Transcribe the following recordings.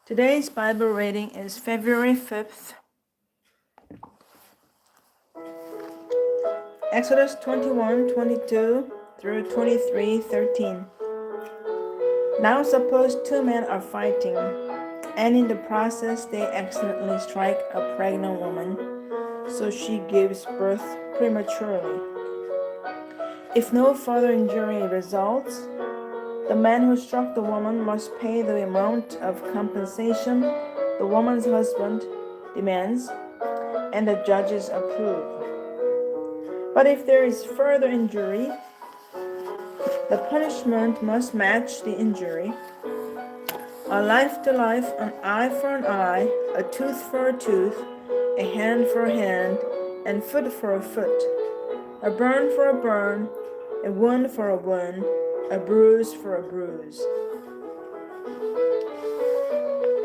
Today's Bible reading is February 5th, Exodus 21:22 through 23:13. Now suppose two men are fighting, and in the process they accidentally strike a pregnant woman, so she gives birth prematurely. If no further injury results, the man who struck the woman must pay the amount of compensation the woman's husband demands, and the judges approve. But if there is further injury, the punishment must match the injury. A life to life, an eye for an eye, a tooth for a tooth, a hand for a hand, and foot for a foot, a burn for a burn, a wound for a wound, a bruise for a bruise.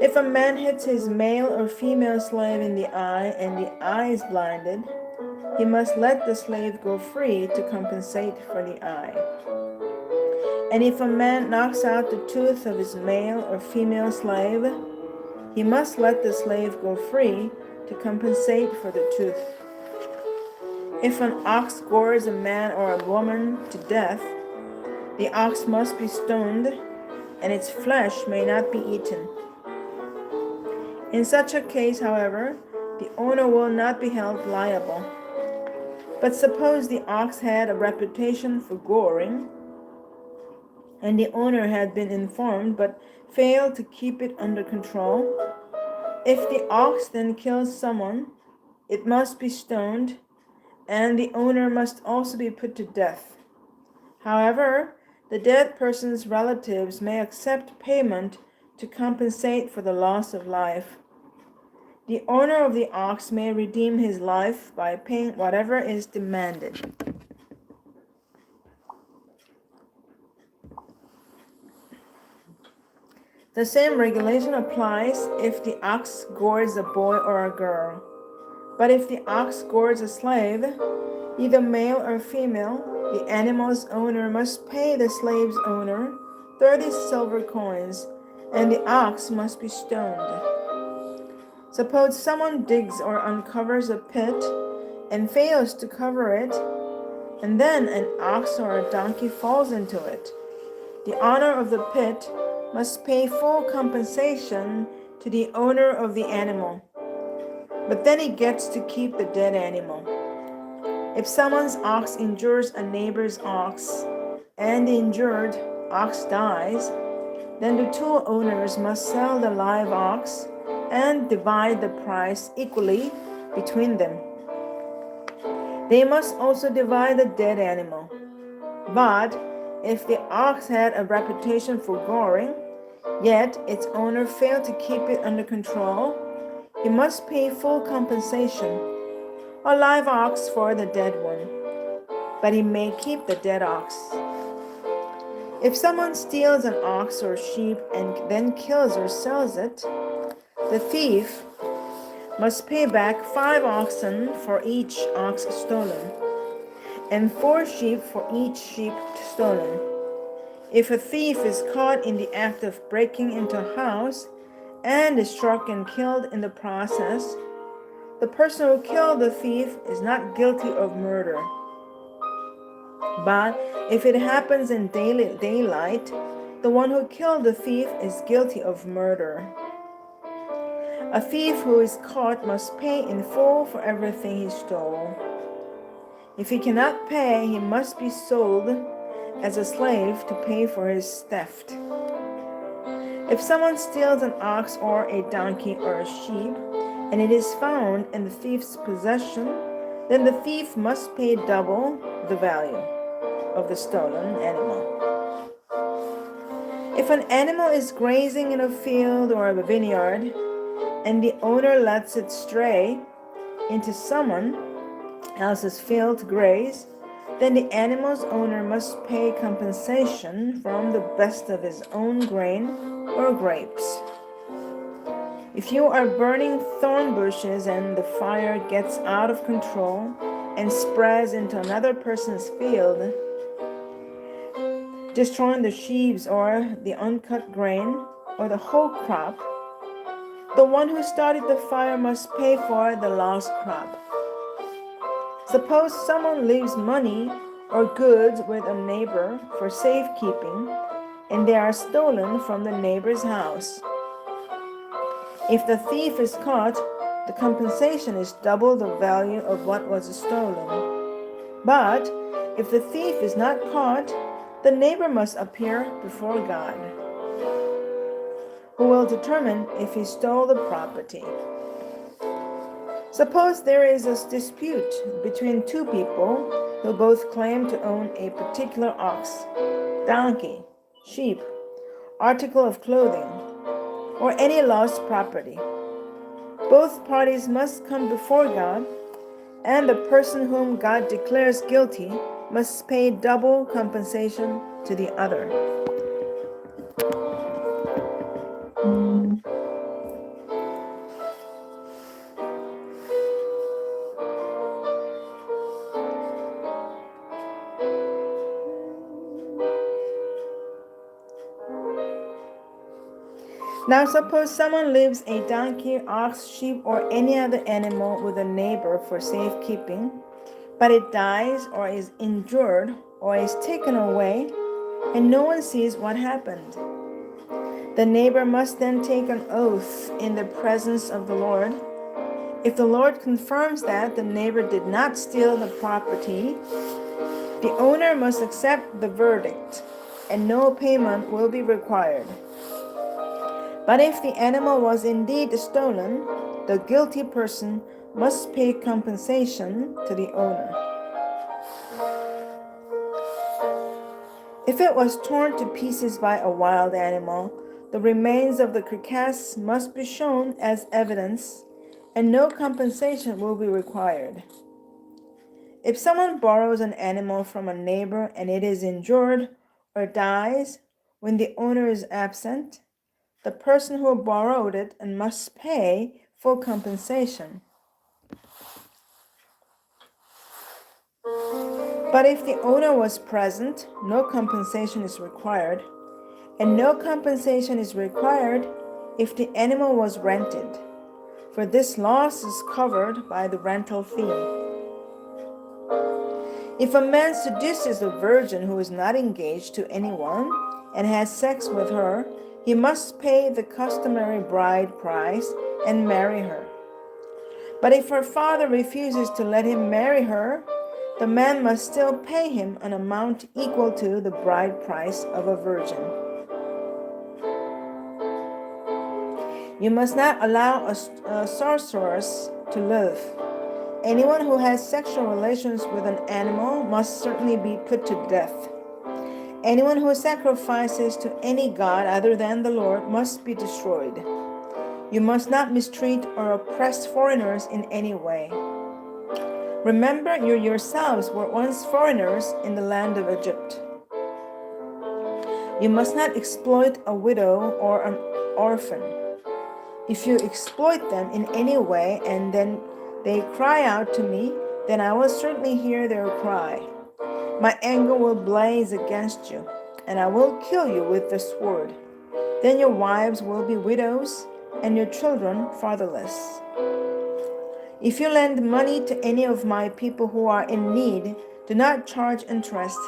If a man hits his male or female slave in the eye and the eye is blinded, he must let the slave go free to compensate for the eye. And if a man knocks out the tooth of his male or female slave, he must let the slave go free to compensate for the tooth. If an ox gores a man or a woman to death, the ox must be stoned, and its flesh may not be eaten. In such a case, however, the owner will not be held liable. But suppose the ox had a reputation for goring, and the owner had been informed but failed to keep it under control. If the ox then kills someone, it must be stoned, and the owner must also be put to death. However, the dead person's relatives may accept payment to compensate for the loss of life. The owner of the ox may redeem his life by paying whatever is demanded. The same regulation applies if the ox gores a boy or a girl. But if the ox gores a slave, either male or female, the animal's owner must pay the slave's owner 30 silver coins, and the ox must be stoned. Suppose someone digs or uncovers a pit and fails to cover it, and then an ox or a donkey falls into it. The owner of the pit must pay full compensation to the owner of the animal, but then he gets to keep the dead animal. If someone's ox injures a neighbor's ox, and the injured ox dies, then the two owners must sell the live ox and divide the price equally between them. They must also divide the dead animal. But if the ox had a reputation for goring, yet its owner failed to keep it under control, he must pay full compensation, a live ox for the dead one, but he may keep the dead ox. If someone steals an ox or sheep and then kills or sells it, the thief must pay back 5 oxen for each ox stolen, and 4 sheep for each sheep stolen. If a thief is caught in the act of breaking into a house and is struck and killed in the process, the person who killed the thief is not guilty of murder. But if it happens in daylight, the one who killed the thief is guilty of murder. A thief who is caught must pay in full for everything he stole. If he cannot pay, he must be sold as a slave to pay for his theft. If someone steals an ox or a donkey or a sheep, and it is found in the thief's possession, then the thief must pay double the value of the stolen animal. If an animal is grazing in a field or a vineyard, and the owner lets it stray into someone else's field to graze, then the animal's owner must pay compensation from the best of his own grain or grapes. If you are burning thorn bushes and the fire gets out of control and spreads into another person's field, destroying the sheaves or the uncut grain or the whole crop, The one who started the fire must pay for the lost crop. Suppose someone leaves money or goods with a neighbor for safekeeping, and they are stolen from the neighbor's house. If the thief is caught, the compensation is double the value of what was stolen. But if the thief is not caught, the neighbor must appear before God, who will determine if he stole the property. Suppose there is a dispute between two people who both claim to own a particular ox, donkey, sheep, article of clothing, or any lost property. Both parties must come before God, and the person whom God declares guilty must pay double compensation to the other. Now suppose someone leaves a donkey, ox, sheep, or any other animal with a neighbor for safekeeping, but it dies or is injured or is taken away, and no one sees what happened. The neighbor must then take an oath in the presence of the Lord. If the Lord confirms that the neighbor did not steal the property, the owner must accept the verdict, and no payment will be required. But if the animal was indeed stolen, the guilty person must pay compensation to the owner. If it was torn to pieces by a wild animal, the remains of the carcass must be shown as evidence, and no compensation will be required. If someone borrows an animal from a neighbor and it is injured or dies when the owner is absent, the person who borrowed it and must pay full compensation. But if the owner was present, no compensation is required, and no compensation is required if the animal was rented, for this loss is covered by the rental fee. If a man seduces a virgin who is not engaged to anyone and has sex with her, he must pay the customary bride price and marry her. But if her father refuses to let him marry her, the man must still pay him an amount equal to the bride price of a virgin. You must not allow a sorceress to live. Anyone who has sexual relations with an animal must certainly be put to death. Anyone who sacrifices to any god other than the Lord must be destroyed. You must not mistreat or oppress foreigners in any way. Remember, you yourselves were once foreigners in the land of Egypt. You must not exploit a widow or an orphan. If you exploit them in any way and then they cry out to me, then I will certainly hear their cry. My anger will blaze against you, and I will kill you with the sword. Then your wives will be widows, and your children fatherless. If you lend money to any of my people who are in need, do not charge interest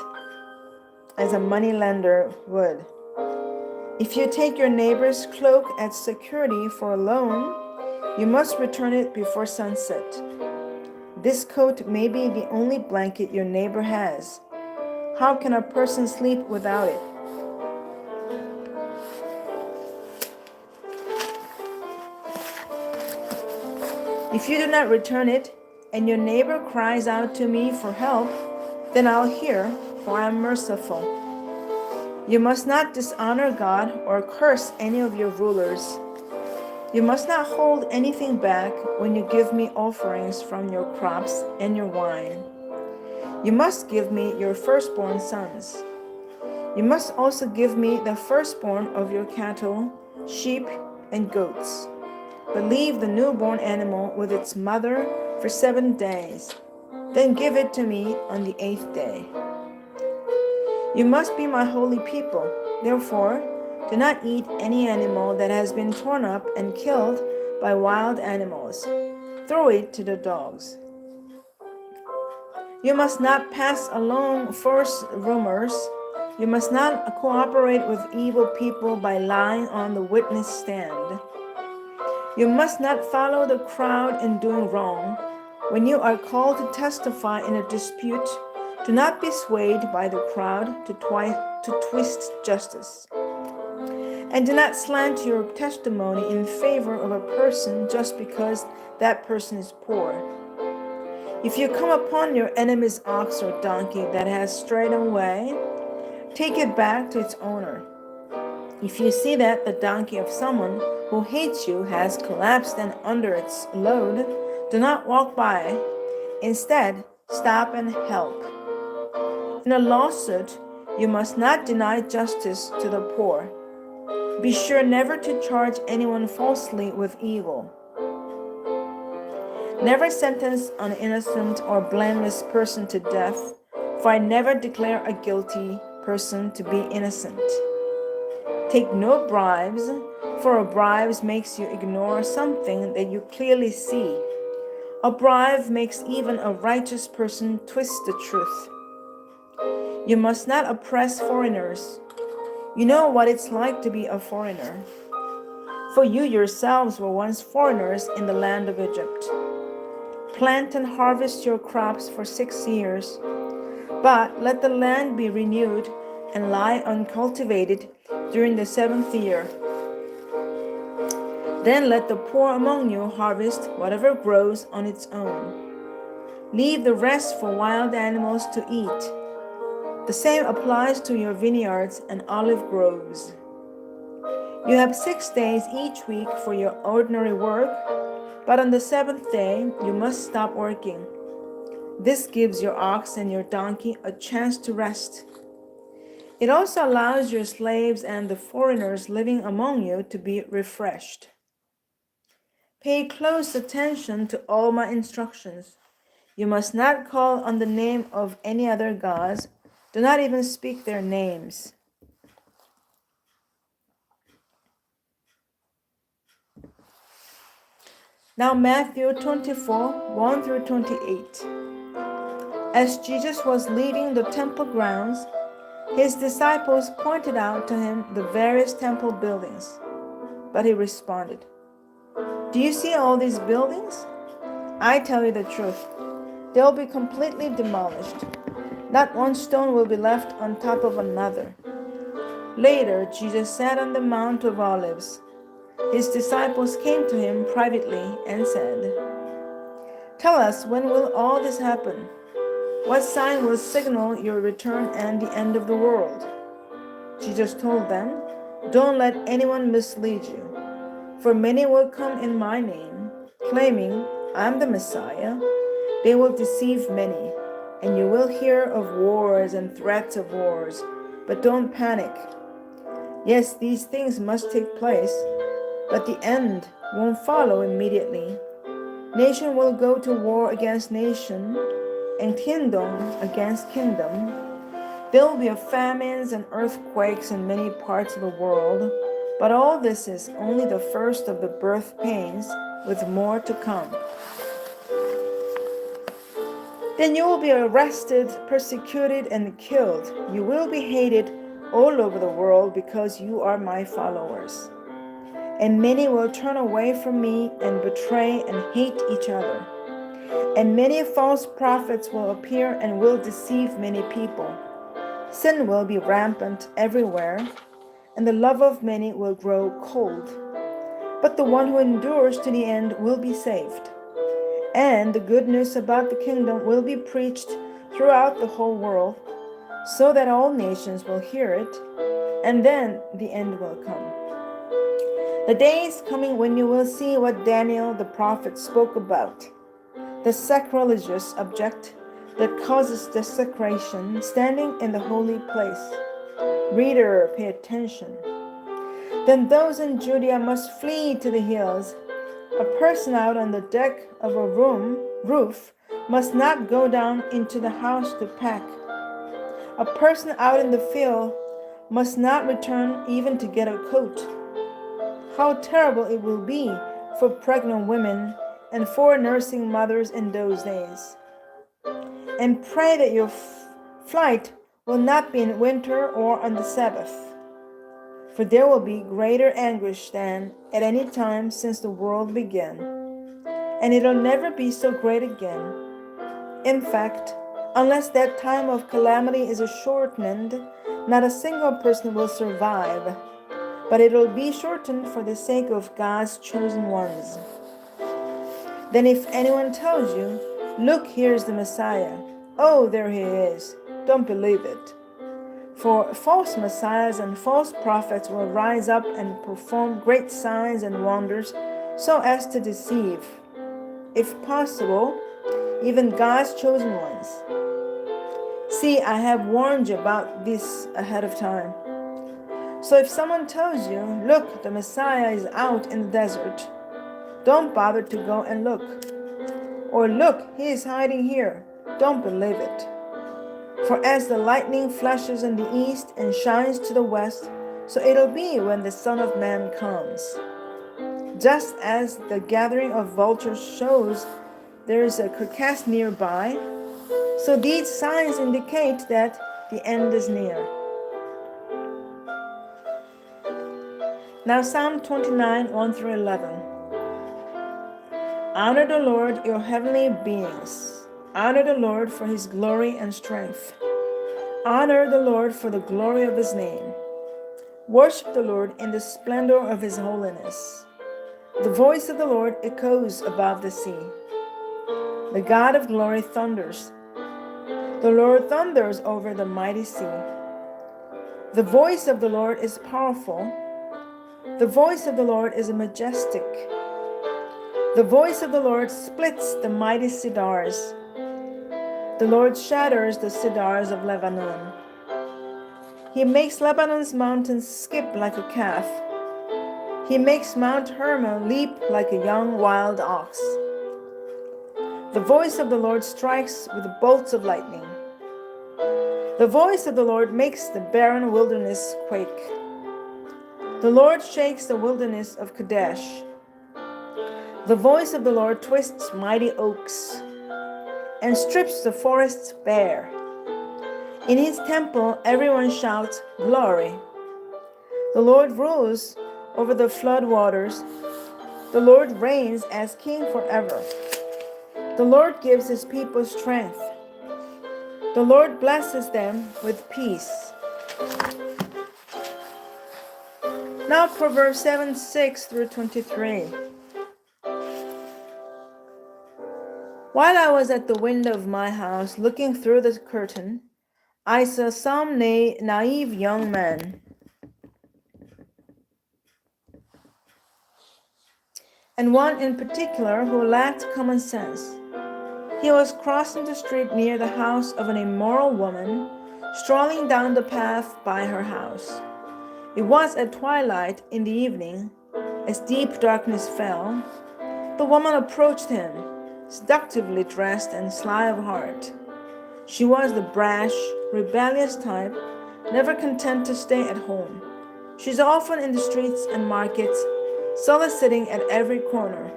as a money lender would. If you take your neighbor's cloak as security for a loan, you must return it before sunset. This coat may be the only blanket your neighbor has. How can a person sleep without it? If you do not return it, and your neighbor cries out to me for help, then I'll hear, for I am merciful. You must not dishonor God or curse any of your rulers. You must not hold anything back when you give me offerings from your crops and your wine. You must give me your firstborn sons. You must also give me the firstborn of your cattle, sheep, and goats. But leave the newborn animal with its mother for 7 days. Then give it to me on the 8th day. You must be my holy people. Therefore, do not eat any animal that has been torn up and killed by wild animals. Throw it to the dogs. You must not pass along false rumors. You must not cooperate with evil people by lying on the witness stand. You must not follow the crowd in doing wrong. When you are called to testify in a dispute, do not be swayed by the crowd to twist justice. And do not slant your testimony in favor of a person just because that person is poor. If you come upon your enemy's ox or donkey that has strayed away, take it back to its owner. If you see that the donkey of someone who hates you has collapsed and under its load, do not walk by. Instead, stop and help. In a lawsuit, you must not deny justice to the poor. Be sure never to charge anyone falsely with evil. Never sentence an innocent or blameless person to death, for I never declare a guilty person to be innocent. Take no bribes, for a bribe makes you ignore something that you clearly see. A bribe makes even a righteous person twist the truth. You must not oppress foreigners. You know what it's like to be a foreigner. For you yourselves were once foreigners in the land of Egypt. Plant and harvest your crops for 6 years, but let the land be renewed and lie uncultivated during the 7th year. Then let the poor among you harvest whatever grows on its own. Leave the rest for wild animals to eat. The same applies to your vineyards and olive groves. You have 6 days each week for your ordinary work, but on the 7th day you must stop working. This gives your ox and your donkey a chance to rest. It also allows your slaves and the foreigners living among you to be refreshed. Pay close attention to all my instructions. You must not call on the name of any other gods. Do not even speak their names. Now Matthew 24, 1 through 28. As Jesus was leaving the temple grounds, his disciples pointed out to him the various temple buildings. But he responded, "Do you see all these buildings? I tell you the truth. They'll be completely demolished. Not one stone will be left on top of another." Later, Jesus sat on the Mount of Olives. His disciples came to him privately and said, "Tell us, when will all this happen? What sign will signal your return and the end of the world?" Jesus told them, "Don't let anyone mislead you, for many will come in my name, claiming, 'I'm the Messiah.' They will deceive many, and you will hear of wars and threats of wars, but don't panic. Yes, these things must take place, but the end won't follow immediately. Nation will go to war against nation, and kingdom against kingdom. There will be famines and earthquakes in many parts of the world, but all this is only the first of the birth pains, with more to come. Then you will be arrested, persecuted, and killed. You will be hated all over the world because you are my followers. And many will turn away from me and betray and hate each other. And many false prophets will appear and will deceive many people. Sin will be rampant everywhere, and the love of many will grow cold. But the one who endures to the end will be saved. And the good news about the kingdom will be preached throughout the whole world, so that all nations will hear it, and then the end will come. The day is coming when you will see what Daniel the prophet spoke about, the sacrilegious object that causes desecration standing in the holy place. Reader, pay attention. Then those in Judea must flee to the hills. A person out on the deck of a roof must not go down into the house to pack. A person out in the field must not return even to get a coat. How terrible it will be for pregnant women and for nursing mothers in those days. And pray that your flight will not be in winter or on the Sabbath, for there will be greater anguish than at any time since the world began, and it'll never be so great again. In fact, unless that time of calamity is shortened, not a single person will survive, but it'll be shortened for the sake of God's chosen ones. Then if anyone tells you, "Look, here's the Messiah," "Oh, there he is," don't believe it. For false messiahs and false prophets will rise up and perform great signs and wonders so as to deceive, if possible, even God's chosen ones. See, I have warned you about this ahead of time. So if someone tells you, "Look, the Messiah is out in the desert," don't bother to go and look. Or, "Look, he is hiding here," don't believe it. For as the lightning flashes in the east and shines to the west, so it'll be when the Son of Man comes. Just as the gathering of vultures shows there is a carcass nearby, so these signs indicate that the end is near. Now Psalm 29, 1 through 11. Honor the Lord, your heavenly beings. Honor the Lord for his glory and strength. Honor the Lord for the glory of his name. Worship the Lord in the splendor of his holiness. The voice of the Lord echoes above the sea. The God of glory thunders. The Lord thunders over the mighty sea. The voice of the Lord is powerful. The voice of the Lord is majestic. The voice of the Lord splits the mighty cedars. The Lord shatters the cedars of Lebanon. He makes Lebanon's mountains skip like a calf. He makes Mount Hermon leap like a young wild ox. The voice of the Lord strikes with bolts of lightning. The voice of the Lord makes the barren wilderness quake. The Lord shakes the wilderness of Kadesh. The voice of the Lord twists mighty oaks and strips the forests bare. In his temple, everyone shouts, "Glory!" The Lord rules over the flood waters. The Lord reigns as king forever. The Lord gives his people strength. The Lord blesses them with peace. Now Proverbs 7, 6 through 23. While I was at the window of my house looking through the curtain, I saw some naive young man, and one in particular who lacked common sense. He was crossing the street near the house of an immoral woman, strolling down the path by her house. It was at twilight in the evening, as deep darkness fell. The woman approached him, seductively dressed and sly of heart. She was the brash, rebellious type, never content to stay at home. She's often in the streets and markets, soliciting at every corner.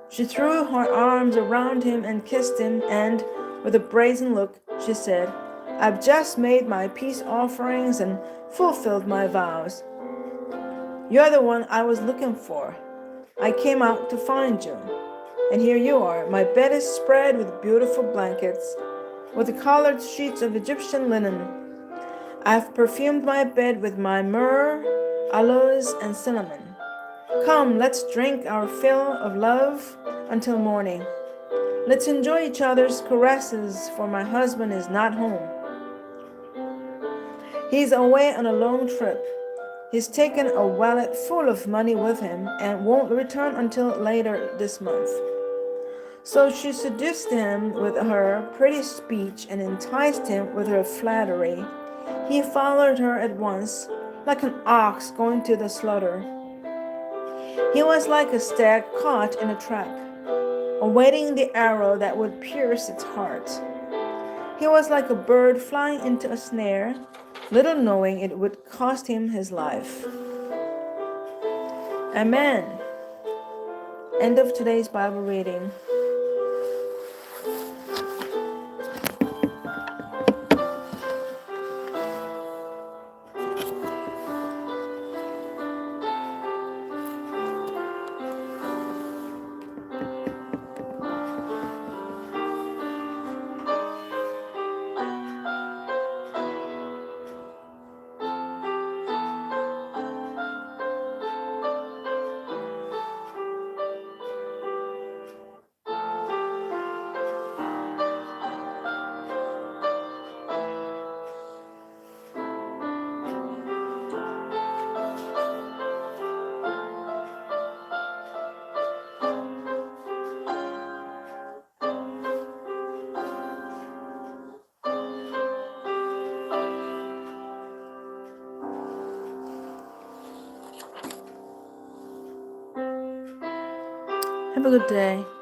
She threw her arms around him and kissed him, and, with a brazen look, she said, "I've just made my peace offerings and fulfilled my vows. You're the one I was looking for. I came out to find you. And here you are. My bed is spread with beautiful blankets, with the colored sheets of Egyptian linen. I've perfumed my bed with my myrrh, aloes, and cinnamon. Come, let's drink our fill of love until morning. Let's enjoy each other's caresses, for my husband is not home. He's away on a long trip. He's taken a wallet full of money with him and won't return until later this month." So she seduced him with her pretty speech and enticed him with her flattery. He followed her at once, like an ox going to the slaughter. He was like a stag caught in a trap, awaiting the arrow that would pierce its heart. He was like a bird flying into a snare, little knowing it would cost him his life. Amen. End of today's Bible reading. Have a good day.